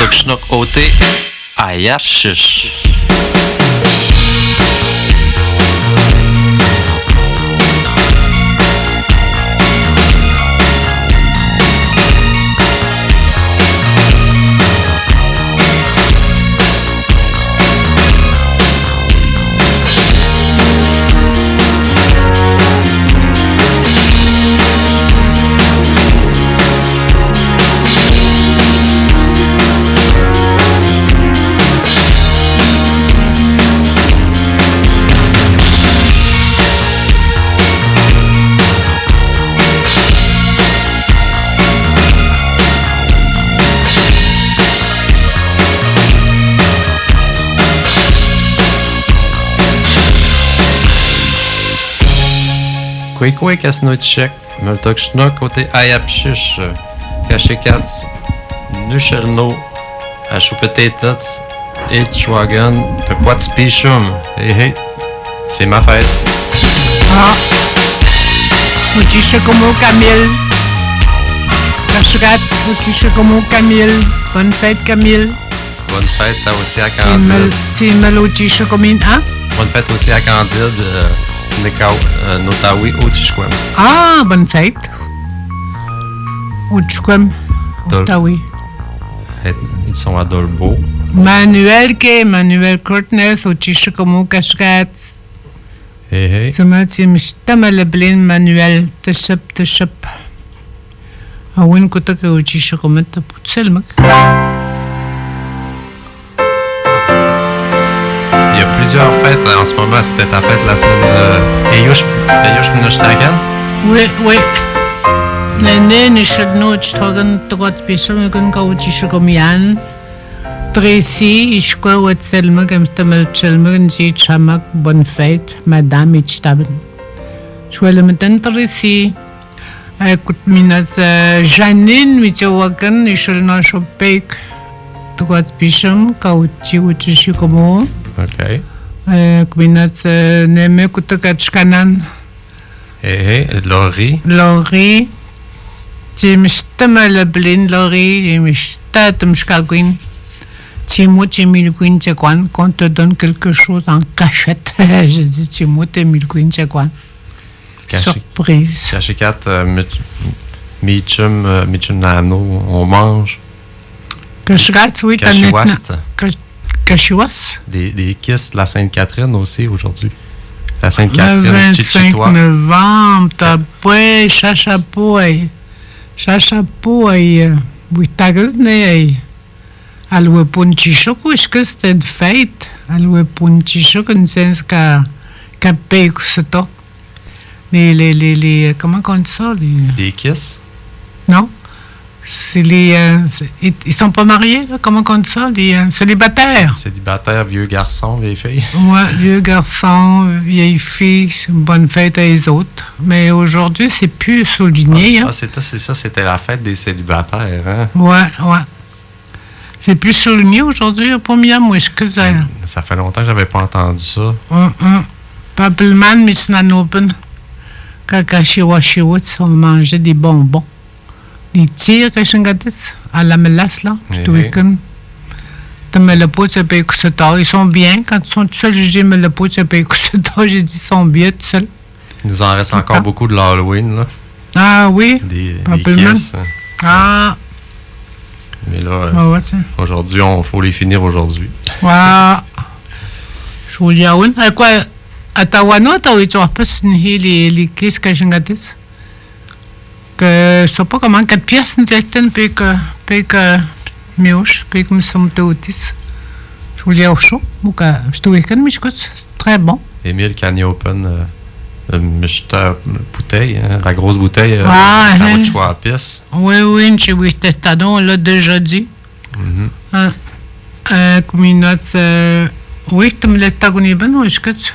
Multuk Schnuck OT Ayashish. Kwekwe Kasnoitchek, Multuk Schnuck OT Ayapshish, Kashekats, Nuchelno, Achoupetets, Etchwagan, de Quatspichum. Hé, c'est ma fête. Ah, Utisha como Camille. Kashekats, Utisha como Camille. Bonne fête, Camille. Bonne fête aussi à Candide. Timel Utisha como hein? Bonne fête aussi à Candide. Notawi Utishkwem. Ah, bonne fête. Utishkwem. Notawi. Ils sont à Dolbeau. Manuel Courtness, Utisha como Kashekats. Hé. Samati Mishtamalablin Manuel Teshep. Awin Kutaka Utisha como Taputselmak. Il y a plusieurs fêtes en ce moment. C'était ta fête la semaine. Eyush Minushlagan? Oui. Nene Nishadno Chtogan Togot Pisamagan Kauchishagomian. Tracy, Ishko Wetselmag, Amstamal Chelmag, Zi Chamak, bonne fête, Madame Ichtaben. Chouelamadan Tracy. Écoute, Minaz Janine Michawagan, Nishalna Shopek, Togot Pisham, Kauchi Uchishikomo. OK. Kminat Neme Kutakachkanan. Hé, Laurie. Timstamalablin, Laurie, Timstatumskaguin. Timo, Timilguin Tchakwan, qu'on te donne quelque chose en cachette. Je dis Timo, Timilguin Tchakwan. Surprise. Kashekat, Michum Nano, on mange. Kashikat, oui, Kashiwast. Kashiwas? Des kisses de la Sainte-Catherine aussi aujourd'hui. La Sainte-Catherine, Le 25 Chichitois. novembre, t'as pas Chachapoy. Oui, t'as gagné. Alors, Punchichok, est-ce que c'était une fête? Alors, Punchichok, une sens qu'à payer ce temps. Comment on dit ça? Des kisses? Non? C'est ils sont pas mariés, là? Comment on dit ça? Les célibataires. Célibataires, vieux garçons, vieilles filles. Ouais, vieux garçons, vieilles filles, c'est une bonne fête à les autres. Mais aujourd'hui, c'est plus souligné. C'est ça, c'était la fête des célibataires. Hein? Ouais. C'est plus souligné aujourd'hui, pour moi, est-ce que ça. Ça fait longtemps que j'avais pas entendu ça. Papelman, Miss Nanopen, Kakashiwashiwut, on mangeait des bonbons. Des tirs, à la mélasse, là, ce week-end. Ils sont bien. Quand ils sont tout seuls, j'ai dit, mais le pot, j'ai dit, ils sont bien tout seuls. Il nous en reste encore beaucoup de l'Halloween, là. Ah oui? Des kisses. Ah! Mais là, aujourd'hui, il faut les finir aujourd'hui. Ouais. Je vous dis, à quoi? À Tawana, tu as pas signé les kisses que j'ai gâtés? Que je sais pas comment, 4 pièces, nous étions, puis que miouche, puis que nous sommes autis. Je voulais au chaud, donc ce week-end, mais écoute, très bon. Émile Canyopen, Mr. Bouteille, hein, la grosse bouteille, à votre choix à pisse. Oui, chez Wistestadon, on l'a déjà dit. Comme une autre, oui, tu me l'as tagonné, ben, oui, écoute.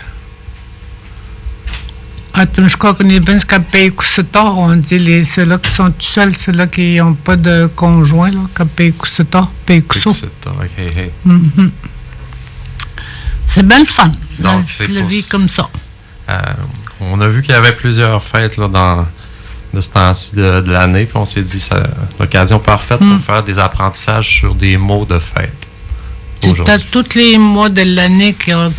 Je crois qu'on est bien capé Cousseta, on dit ceux-là qui sont tout seuls, ceux-là qui n'ont pas de conjoint, là, capé Cousseta, paye Cousso. C'est bien le fun. Donc, la vie comme ça. On a vu qu'il y avait plusieurs fêtes là, de ce temps-ci de l'année. Puis on s'est dit c'est l'occasion parfaite pour faire des apprentissages sur des mots de fête. Tu as tous les mois de l'année qui ont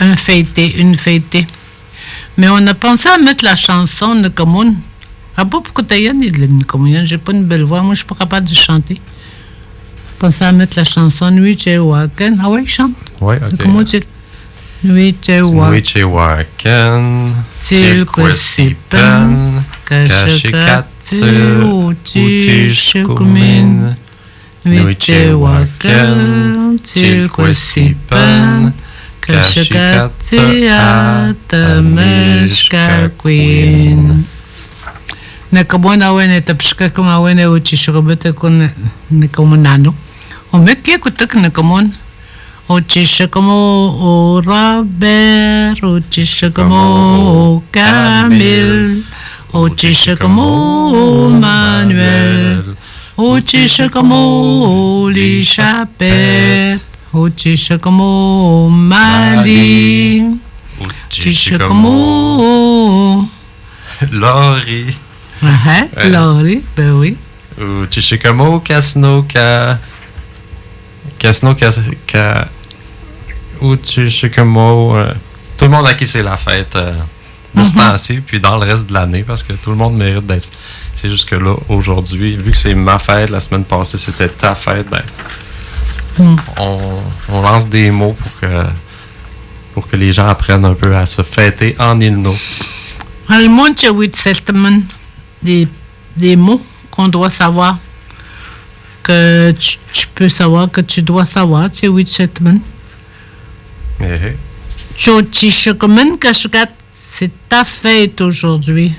un fêté, une fêtée. Mais on a pensé à mettre la chanson de Commune. Ah pas pourquoi t'as ni de la commune, j'ai pas une belle voix, moi je suis pas capable de chanter. Pensé à mettre la chanson Nuit Chewaken. Ah oui, chante. Oui, ok. Comment tu Nuit Chewaken, Tilkwesipen, Kashikatsu, Utishkumin. Nuit Chewaken, Tilkwesipen, Kashikatsu, Atameshkakwin. Nakamon awen etapshka kama awen uchishkobete kun nakamonano. O mekia kutak nakamon. Uchishkamo o Robert, uchishkamo o Camille, uchishkamo o Manuel, uchishkamo o Lishapet, uchishkamo o Mali, uchishkamo o Laurie. Laurie, ben oui. Ou Chichikamo, Casno, ou Chichikamo. Tout le monde à qui c'est la fête de ce temps-ci, puis dans le reste de l'année, parce que tout le monde mérite d'être. C'est juste que là, aujourd'hui, vu que c'est ma fête, la semaine passée, c'était ta fête, ben, on lance des mots pour que les gens apprennent un peu à se fêter en Ilno. Le monde, il y a des mots qu'on doit savoir, que tu peux savoir, que tu dois savoir, c'est Witchetman. Chochichokomen Kashkat, c'est ta fête aujourd'hui.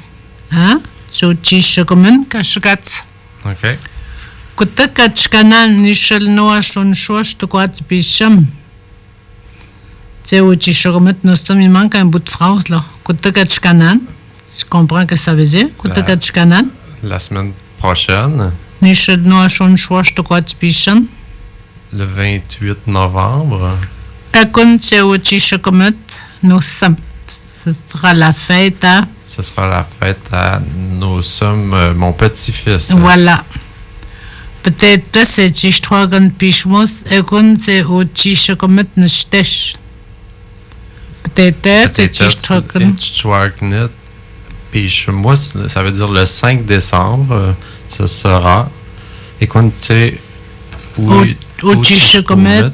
Hein? Chochichokomen Kashkat. OK. Kutakachkanan Nishel Noah Shonchosh, de quoi tu picham. C'est Chochichokomen, il manque un bout de phrase là. Kutakachkanan. Tu comprends ce que ça veut dire? La semaine prochaine. Le 28 novembre. Ce sera la fête à... Ce sera la fête à Nous sommes mon petit-fils. Voilà. Peut-être c'est Chichtrogan Pichmos et qu'on c'est au Chichocomet Nestesh. Peut-être c'est Chichtrogan. Puis moi, ça veut dire le 5 décembre, ce sera. Et quand tu sais. Au Chichocomet,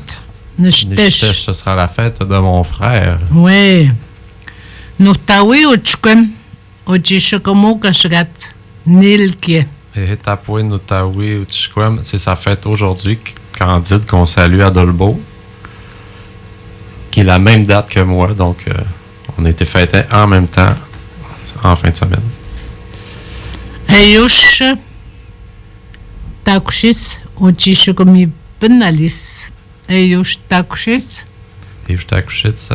ce sera la fête de mon frère. Oui. Nous taoué au Chikwem, au Chichocomo Kashgat, Nilkie. Et Tapoué, Noutaoui, au Chikwem, c'est sa fête aujourd'hui. Candide, qu'on salue à Dolbeau, qui est la même date que moi. Donc, on a été fêtés en même temps. En fin de semaine. Ayush Takushis, Uchishukomi Benalis. Ayush Takushis. Ayush Takushis,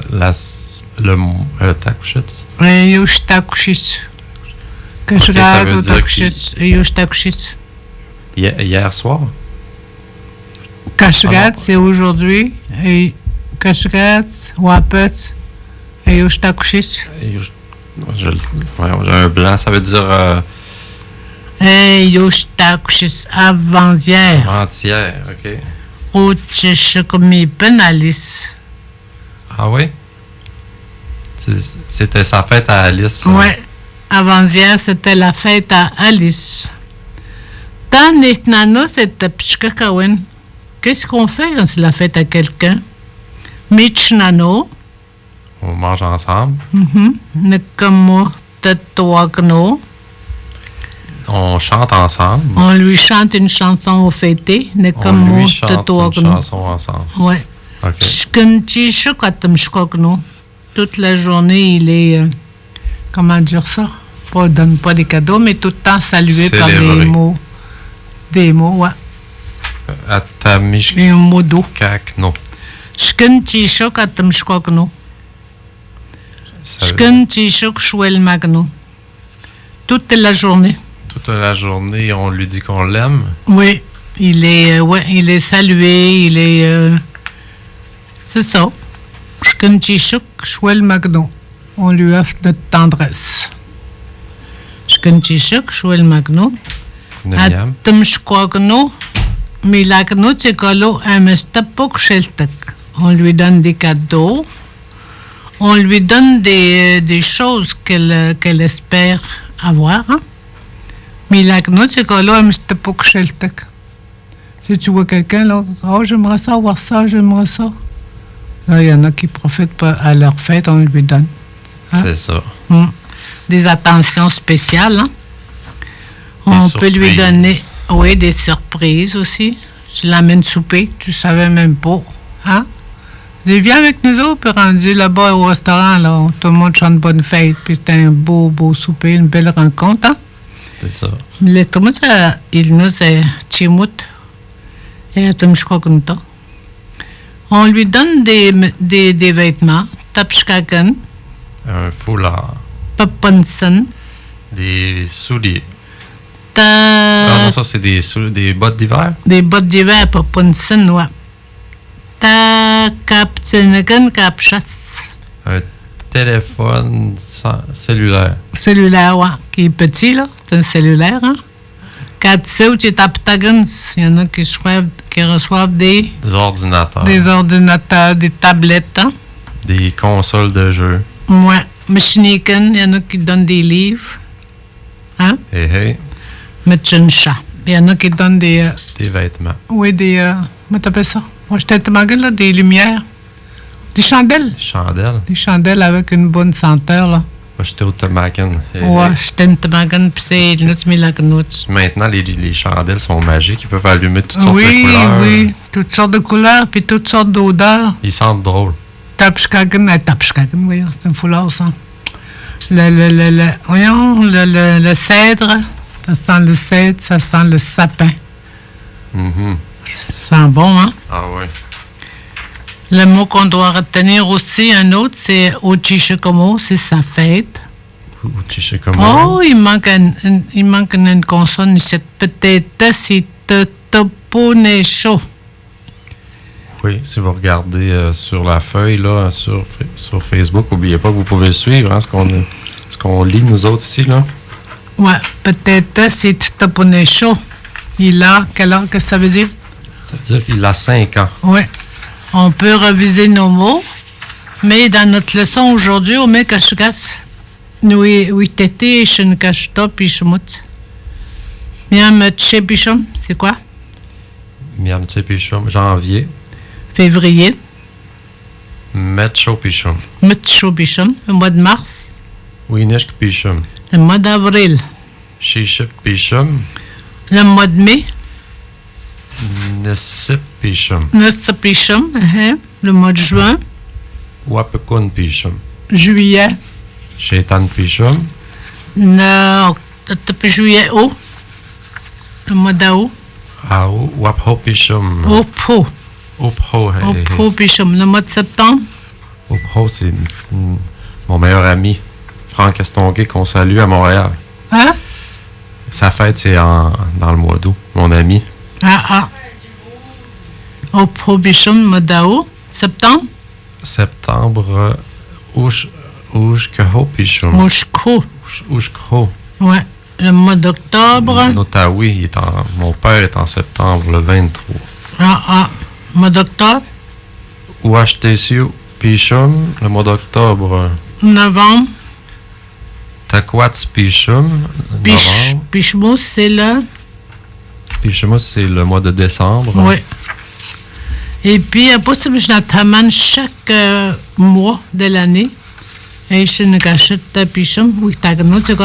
Takushis. Ayush Takushis. Kashgat ou Takushis. Ayush Takushis. Hier soir? Kashgat, c'est aujourd'hui. Kashgat, Wapet. Ayush Takushis. J'ai un blanc, ça veut dire. Yoshtakushis avant-hier. Avant-hier, OK. Uchishukomi Benalis. Ah oui? C'était sa fête à Alice. Oui, avant-hier, c'était la fête à Alice. Dans Nitnano, c'était Pishkakawen. Qu'est-ce qu'on fait quand c'est la fête à quelqu'un? Michnano. On mange ensemble. Nekamo Tetouagno. On chante ensemble. On lui chante une chanson au fêté. On lui chante une chanson ensemble. Oui. Toute la journée, il est... comment dire ça? On ne donne pas des cadeaux, mais tout le temps salué par des mots. Des mots, ouais. Un mot d'eau. Kakno. Toute la journée. Toute la journée, on lui dit qu'on l'aime. Oui, il est salué, il est... c'est ça. On lui offre notre tendresse. Shkanchishak, Shouel Magno. Nemiam. Atamshkwagno, Milagno, Tsekolo, Amestapok, Sheltek. On lui donne des cadeaux. On lui donne des choses qu'elle espère avoir. Hein? Milagno, Tsekolo, Amestapok, Sheltek. Si tu vois quelqu'un, là, oh, j'aimerais ça avoir ça, j'aimerais ça. Là, il y en a qui profitent pas à leur fête, on lui donne. Hein? C'est ça. Des attentions spéciales. Hein? On peut lui donner, oui, des surprises aussi. Tu l'amènes souper, tu savais même pas. Hein? Dis, viens avec nous autres, puis rendu là-bas au restaurant, là, tout le monde chante bonne fête, puis c'est un beau souper, une belle rencontre. Hein? C'est ça. Le Tomusa, il nous est Chimut et Tumshkokunta. On lui donne des vêtements, Tapshkagan, Un foulard. Papansan, Des souliers. Ah non, ça, c'est des bottes d'hiver. des bottes d'hiver, Papansan, ouais. Ta Kaptsenagan Kapchas. Un téléphone cellulaire. Cellulaire, ouais, qui est petit, là. C'est un cellulaire, hein. Katseu, tu taptagans. Il y en a qui reçoivent des ordinateurs, des tablettes, hein. Des consoles de jeux. Ouais. Machiniken, il y en a qui donnent des livres. Hein? Hey. Metchensha. Il y en a qui donnent des. Des vêtements. Oui, des. Comment t'appelles ça? Moi, je t'ai là, des lumières. Des chandelles. Chandelles. Des chandelles avec une bonne senteur, là. Moi, j'étais au Tomagan. Ouais, j'étais une tamagan, puis c'est le milagnout. Maintenant, les chandelles sont magiques. Ils peuvent allumer toutes sortes de Oui, couleurs. oui. Toutes sortes de couleurs, puis toutes sortes d'odeurs. Ils sentent drôle. Tapshkagan, voyons, c'est un foulard, ça. Voyons, le cèdre, ça sent le cèdre, ça sent le sapin. Ça sent bon, hein? Ah oui. Le mot qu'on doit retenir aussi, un autre, c'est Ochishikomo, c'est sa fête. Oh, il manque une consonne ici. Peut-être si te toponesho. Oui, si vous regardez sur la feuille, là, sur Facebook, n'oubliez pas que vous pouvez suivre hein, ce qu'on lit, nous autres, ici, là. Ouais, peut-être si te toponesho. Il a, quel âge que ça veut dire? Ça veut dire qu'il a 5 ans. Oui. On peut reviser nos mots, mais dans notre leçon aujourd'hui, on met kashukas. Nous, tete, shenkashto, pishmut. Miam tchepishom, c'est quoi? Miam tchepishom, janvier. Février. Metchopishom. Metchopishom, le mois de mars. Wineshkpishom. Le mois d'avril. Shishipishom. Le mois de mai. Nesipishom. Nesipishom, le mois de juin. Wapekunpishom. Juillet. Shetanpishom. Juillet, août. Le mois d'août. Ao, Waphopishom. Opho. Opho, Opho-pishom, le mois de septembre. Opho, c'est mon meilleur ami, Franck Estonguay, qu'on salue à Montréal. Hein? Sa fête, c'est dans le mois d'août, mon ami. Opho-pishom, mois d'août. Septembre? Septembre, Ushkho-pishom. Ushkho. Ouais. Le mois d'octobre. Notawi, mon père est en septembre, le 23. Mois d'octobre. Ouashtesiu Pishum, le mois d'octobre. Novembre. Takwats Pishum. Pishmous, c'est le. Pishmous, c'est le mois de décembre. Oui. Et puis, possible, je n'attends chaque mois de l'année. Et je ne cache pas Pishum. Oui, tu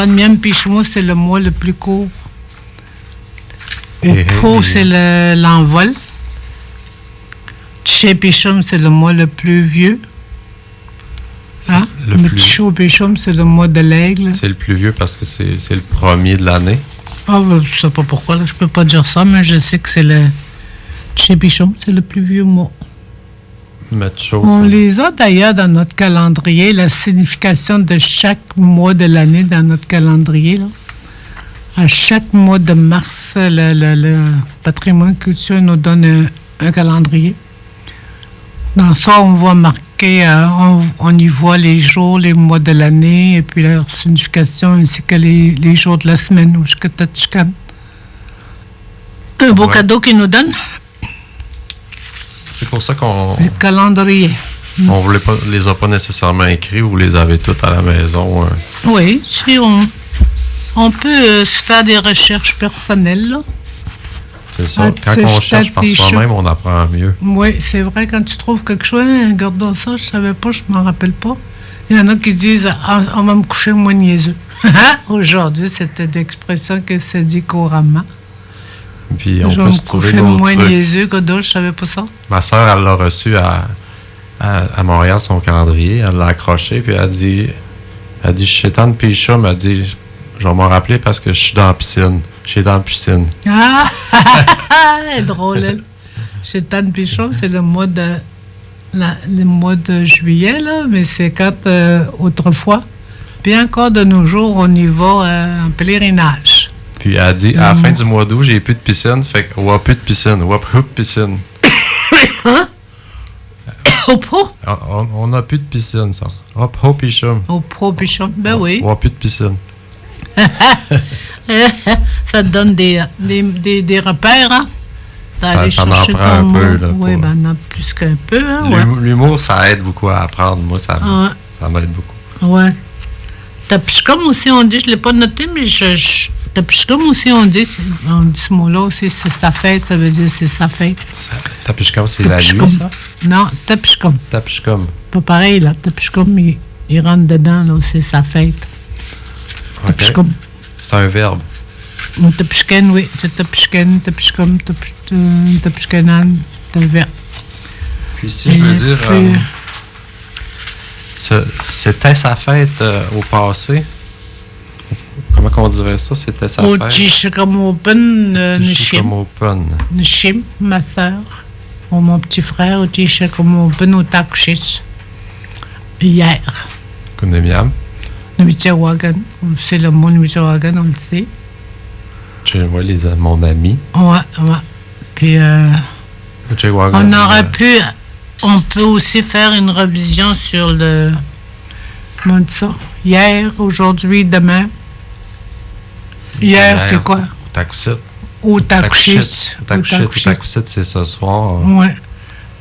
même Pishmous, c'est le mois le plus court. Opho, c'est l'envol. Tchepishum, c'est le mois le plus vieux. Hein? Tchopishum, c'est le mois de l'aigle. C'est le plus vieux parce que c'est le premier de l'année. Ah, je ne sais pas pourquoi, là, je peux pas dire ça, mais je sais que c'est le Tchepishum, c'est le plus vieux mois. On les a d'ailleurs dans notre calendrier, la signification de chaque mois de l'année dans notre calendrier. Là. À chaque mois de mars, le patrimoine culturel nous donne un calendrier. Dans ça, on voit marqué marqué, on y voit les jours, les mois de l'année, et puis leur signification, ainsi que les jours de la semaine où je Tachkan. Un beau cadeau qu'ils nous donnent. C'est pour ça qu'on Le calendrier. on voulait pas, les a pas nécessairement écrits, vous les avez toutes à la maison. Oui, si on peut se faire des recherches personnelles, là. C'est ça. Quand on cherche par soi-même, on apprend mieux. Oui, c'est vrai, quand tu trouves quelque chose, regarde ça, je savais pas, je m'en rappelle pas. Il y en a qui disent on va me coucher moins niaiseux. Aujourd'hui, c'était l'expression que c'est dit couramment. Puis on Je vais peut me se trouver coucher d'autres moins trucs. niaiseux que d'autres, je savais pas ça. Ma soeur, elle l'a reçu à Montréal, son calendrier. Elle l'a accroché, puis elle dit Chétan Pichum, elle dit je vais m'en rappeler parce que je suis dans la piscine. Je suis dans la piscine. Ah, c'est drôle, elle. Chez Tanne Pichon, c'est le mois de juillet, là, mais c'est quand autrefois. Puis encore de nos jours, on y va en pèlerinage. Puis elle dit à la fin du mois d'août, j'ai plus de piscine, fait que plus de piscine, piscine. Au pro? On n'a plus de piscine, ça. Hop, pichum. Au pro Pichon, ben oui. Plus de piscine. Ça te donne des repères, hein? Ça en prend un peu, là. Oui, ben, on en a plus qu'un peu, hein? Ouais. L'humour, ça aide beaucoup à apprendre. Moi, ça m'aide beaucoup. Ouais. Tapishkom aussi, on dit, je ne l'ai pas noté, mais Tapishkom aussi, on dit ce mot-là aussi, c'est sa fête, ça veut dire c'est sa fête. Tapishkom, c'est la nuit, ça? Non, Tapishkom. Tapishkom. Pas pareil, là. Tapishkom, il rentre dedans, là, c'est sa fête. Okay. Tapishkom. C'est un verbe. Tapishken, oui. C'est Tapishken, Tapishkom, Tapishkenan, c'est le verbe. Puis si je veux dire, c'était sa fête au passé. Comment on dirait ça? C'était sa fête. Open, Nishim. Open. Nishim, ma soeur, ou mon petit frère, Open, au Takushis. Hier. Kunemiam. Nimichawagan. C'est le mot Nimichawagan, on le sait. Je vois mon ami. Ouais. Puis, on peut aussi faire une révision sur le. Comment on dit ça? Hier, aujourd'hui, demain. Hier, c'est quoi? Au Takushit. Au Takushit, c'est ce soir. Ouais.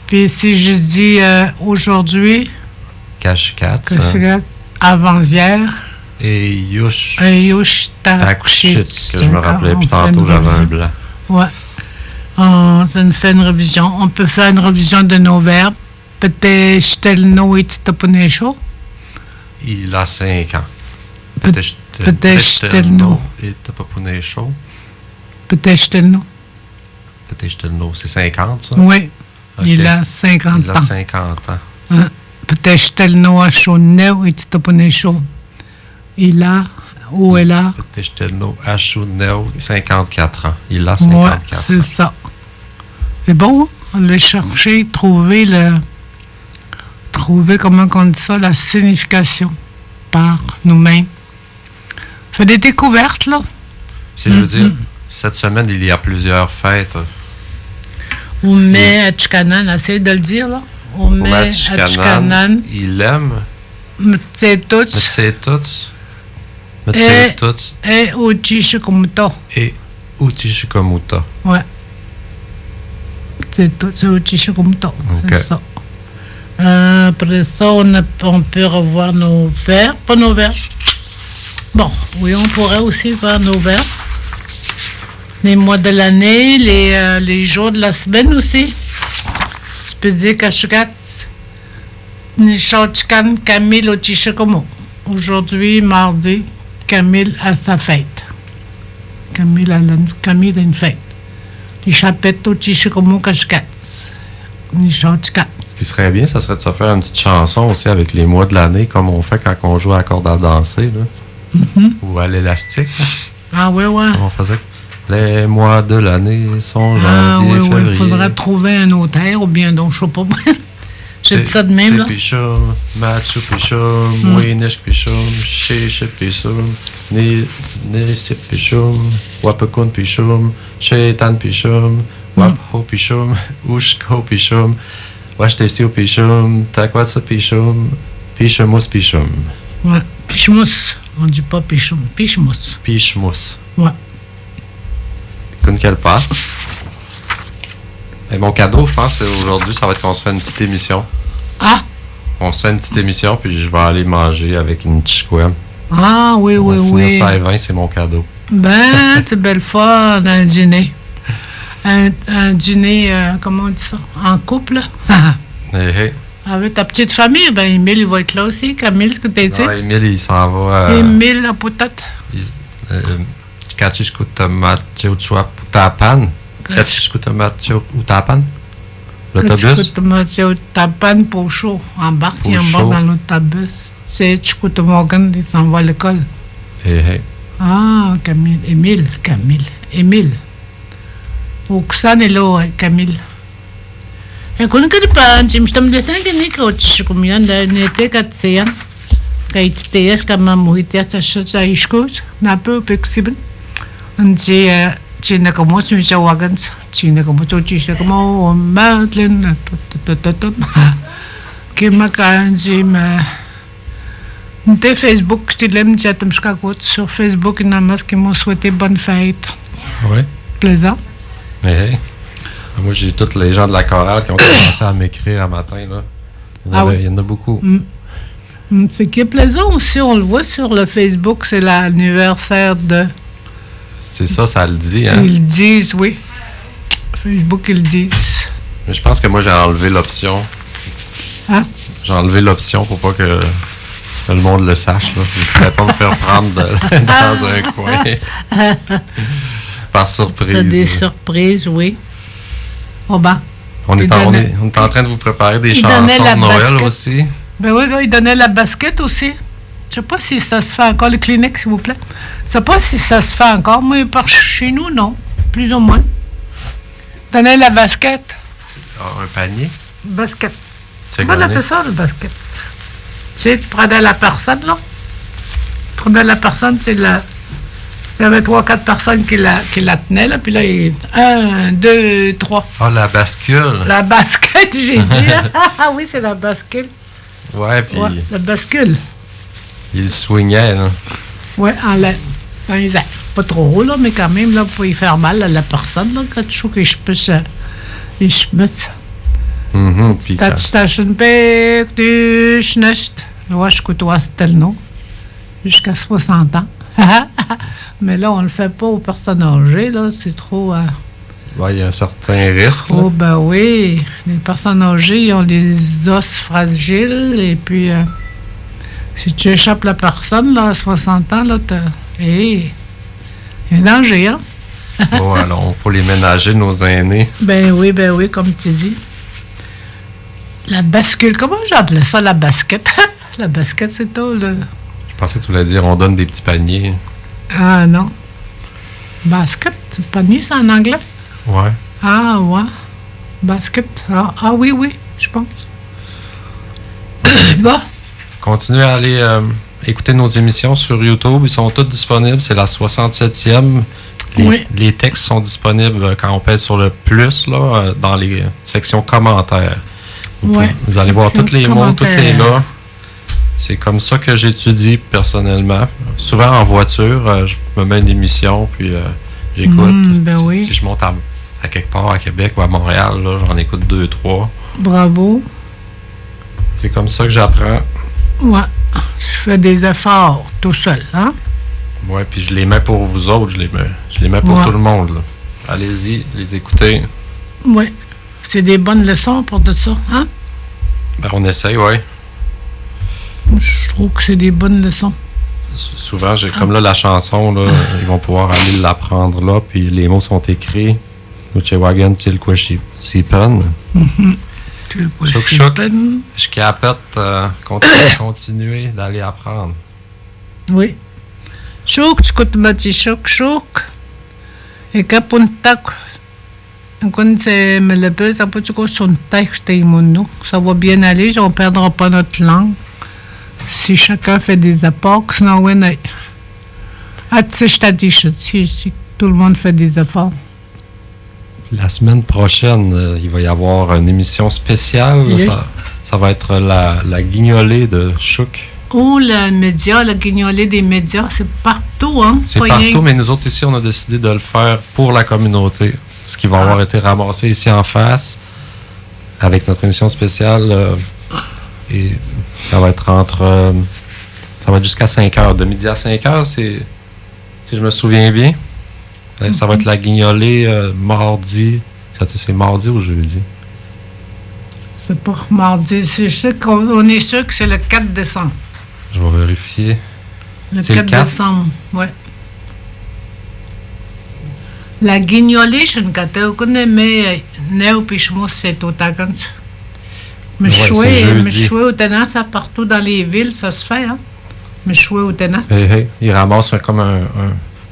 Puis si je dis aujourd'hui. Kashkat. Avant-hier. Et Yush. Takushit. Que je me rappelais, puis tantôt j'avais un blanc. Ouais. On fait une révision. On peut faire une révision de nos verbes. Peut-être et Taponesho. Il a 5 ans. Peut-être et Taponesho. Peut-être c'est 50, ça? Oui. Okay. Il a 50 ans. Il a 50 ans. Peut-être à Choneu et Taponesho. Il a, ou elle a. Peut-être à Choneu, 54 ans. Il a 54 ans. C'est ça. C'est bon, on l'a cherché, trouver comment on dit ça, la signification par nous-mêmes. Fait des découvertes, là. Si je veux dire, cette semaine, il y a plusieurs fêtes. On met à Tchikanan, essaye de le dire, là. On met à Tchikanan. Il aime. Mtsetuts. Et Uchishikomuto. Et Uchishikomuto. Ouais. C'est Uchishikomuto. Okay. C'est ça. Après ça, on peut revoir nos verbes. Pas nos verbes. Bon, oui, on pourrait aussi voir nos verbes. Les mois de l'année, les jours de la semaine aussi. Tu peux dire Kashukat, Nishochkan, Camille au Chichikomo. Aujourd'hui, mardi, Camille a sa fête. Camille a une fête. Nishapeto au Chichikomo Kashukat. Nishochkan. Ce qui serait bien, ça serait de se faire une petite chanson aussi avec les mois de l'année, comme on fait quand on joue à la corde à danser, là. Ou à l'élastique. Là. Ah ouais. On faisait les mois de l'année sont janvier, février. Il faudrait trouver un auteur ou bien donc je sais pas. J'ai dit ça de même, là. Pichum, Machu Pichum, Winish Pichum, Sheshe Pichum, Nisip Pichum, Wapakun Pichum, Shetan Pichum, Wapho Pichum, Ushko Pichum, Wesh, t'es ici au Pichum, t'as quoi de ça, Pichum? Pichemous, Pichum. Ouais. Pichmous. On dit pas pichum. Pichmous. Pichemous. Ouais. Écoute, quelle part? Et mon cadeau, je pense, aujourd'hui, ça va être qu'on se fait une petite émission. Ah! On se fait une petite émission, puis je vais aller manger avec une chichouem. Ah, oui, oui, On va oui. finir ça à 20, c'est mon cadeau. Ben, c'est belle fois un dîner. Un dîner, comment on dit ça? En couple. Hey. Avec ta petite famille, ben Émile, il va être là aussi. Camille, ce que tu dit? Ouais, Émile, il s'en va. Émile, la potette. Kachichkutomatio Utapan. Kachichkutomatio Utapan. L'autobus. Kachichkutomatio Utapan pour chaud. Embarque, il Pour embarque chaud. dans l'autobus. C'est Chicoutamogan, il s'en va à l'école. Hey. Ah, Camille. Émile. Oksan est là, ouais, Camille. Kung kanipan, simstam desan kini coach kumian da nete katsian. Kay tiyas kama muhitias sa iskos na po peksiben. Anji China como simsa wagans. China como chochi como matlen tototom. Kima kanji ma de Facebook stilem jatam shkakot sur Facebook namas qui m'ont souhaité bonne fête. Oui. Plaisant. Hey. Moi, j'ai tous les gens de la chorale qui ont commencé à m'écrire un matin. Là. Il y en a beaucoup. Ce qui est plaisant aussi, on le voit sur le Facebook, c'est l'anniversaire de... C'est ça, ça le dit. Hein? Ils disent, oui. Facebook, ils disent. Mais je pense que moi, j'ai enlevé l'option. Hein? J'ai enlevé l'option pour pas que le monde le sache. Là. Je ne voudrais pas me faire prendre dans un coin. Par surprise. T'as des surprises, oui. Oh ben. On est en train de vous préparer des chansons de Noël basket. aussi. Ben oui, il donnait la basket aussi. Je sais pas si ça se fait encore, le Kleenex, s'il vous plaît. Je sais pas si ça se fait encore, mais par chez nous, non. Plus ou moins. Donnait la basket. Un panier. Basket. Tu Comment on a fait ça, le basket? Tu sais, tu prenais la personne, là. Tu prenais la personne, c'est la... Il y avait 3-4 personnes qui la tenaient, là, puis là, 1, 2, 3. Ah, la bascule. La basket, j'ai dit. Ah oui, c'est la bascule. Ouais, puis Ouais, la bascule. il swingait, là. Ouais, en l'air. Dans les airs. Pas trop haut, là, mais quand même, là, pour y faire mal à la personne, là, quand tu trouves que je peux les schmutz. Puis T'as station pek, du schnest. Ouais, je côtoie tel nom. Jusqu'à 60 ans. Mais là, on le fait pas aux personnes âgées, là. C'est trop. il y a un certain risque. Oh, ben oui. Les personnes âgées, ils ont des os fragiles. Et puis, si tu échappes la personne, là, à 60 ans, là, il y a un danger, hein? Bon, alors, il faut les ménager, nos aînés. Ben oui, comme tu dis. La bascule, comment j'appelais ça, la basket? La basket, c'est tout, là. Je pensais que tu voulais dire on donne des petits paniers. Ah, non. Basket, c'est panier, c'est en anglais? Ouais. Ah, ouais. Basket. Ah oui, je pense. Bon. Continuez à aller écouter nos émissions sur YouTube. Ils sont toutes disponibles. C'est la 67e. Les textes sont disponibles quand on pèse sur le plus là, dans les sections commentaires. Vous allez voir tous les mots, tout est là. C'est comme ça que j'étudie personnellement. Souvent en voiture, je me mets une émission, puis j'écoute. Si je monte à quelque part à Québec ou à Montréal, là, j'en écoute 2, 3. Bravo. C'est comme ça que j'apprends. Ouais. Je fais des efforts tout seul, hein? Ouais, puis je les mets pour vous autres, je les mets pour tout le monde. Là. Allez-y, les écoutez. Ouais. C'est des bonnes leçons pour tout ça, hein? Ben, on essaye, ouais. Je trouve que c'est des bonnes leçons. Souvent, comme là, la chanson, là, ils vont pouvoir aller l'apprendre là, puis les mots sont écrits. Uchewagan, Tilkwashipen. Tilkwashipen. Je capette, continuer d'aller apprendre. Oui. Chouk, tchkoutmati chouk. Et kapuntak. Ça va bien aller, on ne perdra pas notre langue. Si chacun fait des efforts, sinon, si tout le monde fait des efforts. La semaine prochaine, il va y avoir une émission spéciale. Oui. Ça va être la guignolée de Chouk. Oh, le média, le guignolé des médias, c'est partout, hein? C'est Pas partout, rien- mais nous autres ici, on a décidé de le faire pour la communauté. Ce qui va avoir été ramassé ici en face avec notre émission spéciale. Et ça va être ça va être jusqu'à 5 heures. De midi à 5 heures, si je me souviens bien. Ça va être la guignolée mardi. C'est mardi ou jeudi? C'est pour mardi. Je sais qu'on est sûr que c'est le 4 décembre. Je vais vérifier. Le C'est le 4 4? décembre, ouais. La guignolée, je ne connais mais Néo Pichmos, c'est au Tagans. Mais Ouais, c'est chouette jeudi. au tenant, ça partout dans les villes, ça se fait, hein? Mais chouette au tenant. Il ramasse comme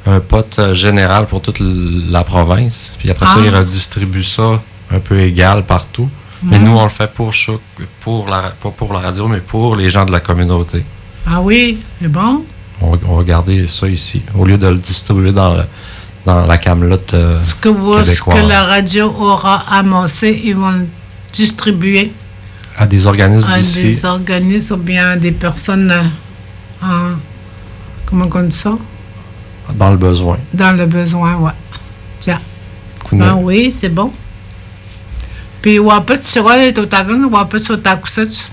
un pot général pour toute la province. Puis après ça, il redistribue ça un peu égal partout. Mais nous, on le fait pour Chouk, pas pour la radio, mais pour les gens de la communauté. Ah oui, c'est bon. On va garder ça ici, au lieu de le distribuer dans la camelote Ce que la radio aura amassé, ils vont le distribuer à des organismes à d'ici. des organismes ou bien à des personnes comment on dit ça? Dans le besoin. Dans le besoin, ouais. Tiens. Kuna- Ah oui, c'est bon. Puis, wapet, tu vois, les Totagan, wapet, sur ta coussette.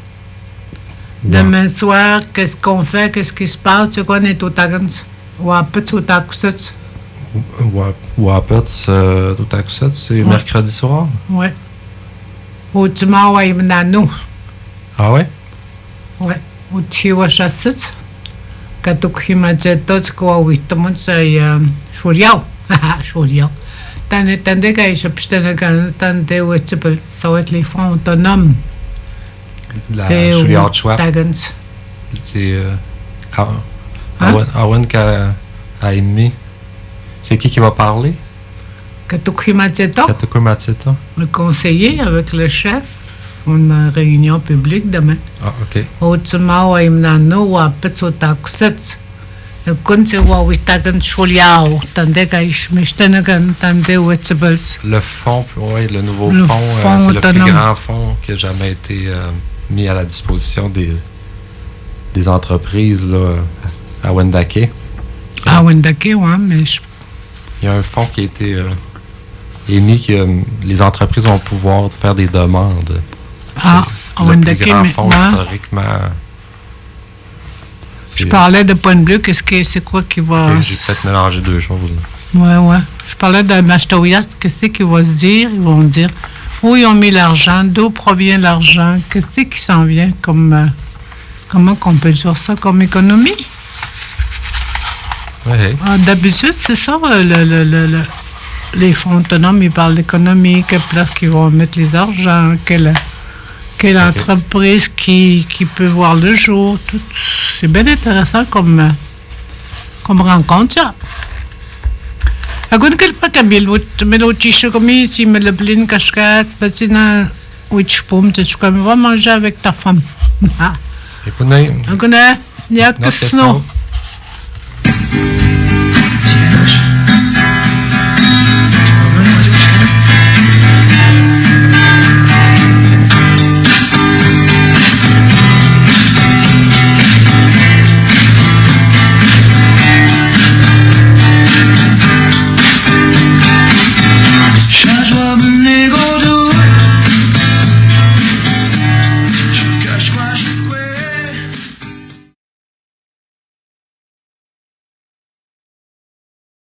Demain soir, qu'est-ce qu'on fait, qu'est-ce qui se passe, tu vois, les Totagan. Wapet, sur ta coussette. Wapets, tout à coup ça, c'est mercredi soir. Ouais. Ou tu m'as envoyé nano. Ah ouais? Ouais. Ou tu vas chasser. Quand tu m'as dit, tu crois, oui, tout le monde, c'est chouriao. Haha, chouriao. Tandis que je peux te où tu peux, ça va être les fonds autonomes. La C'est Juliard Schwab. Tagans. C'est Hein? Awen Kaimi. C'est qui va parler? Katuki Mateta, Katuku Mateta. le conseiller avec le chef, une réunion publique demain. Ah, OK. Otsuma wa imnano wa petso takuset. Kunse wa witagan chuliao, tande ka ishmishtenagan tande wetsebels. Le fonds, oui, le nouveau Le fonds, fonds c'est le plus autonome. grand fonds qui a jamais été mis à la disposition des entreprises là, à Wendake. Ah, Wendake, ouais, mais Il y a un fonds qui a été émis que les entreprises vont pouvoir faire des demandes. ah, C'est le Wendake, plus grand mais fonds moi, historiquement. je parlais de Point Bleu, c'est quoi qui va. J'ai peut-être mélangé deux choses. Là. Ouais, ouais. Je parlais de Machtaouyat, qu'est-ce qu'ils vont se dire? Ils vont dire où ils ont mis l'argent, d'où provient l'argent, qu'est-ce qui s'en vient comme. Comment qu'on peut dire ça comme économie? Ouais. Ah, d'habitude, c'est ça, les fonds autonomes, ils parlent d'économie, quelle place qu'ils vont mettre les argents, quelle entreprise qui peut voir le jour. Tout. C'est bien intéressant comme rencontre, ça. Agun quel pas kabil, mais l'autre comme si me le blin cascade, parce que which pomme, tu vas manger avec ta femme. Ah. Écoutez, Agun, il y a que notre snow. question.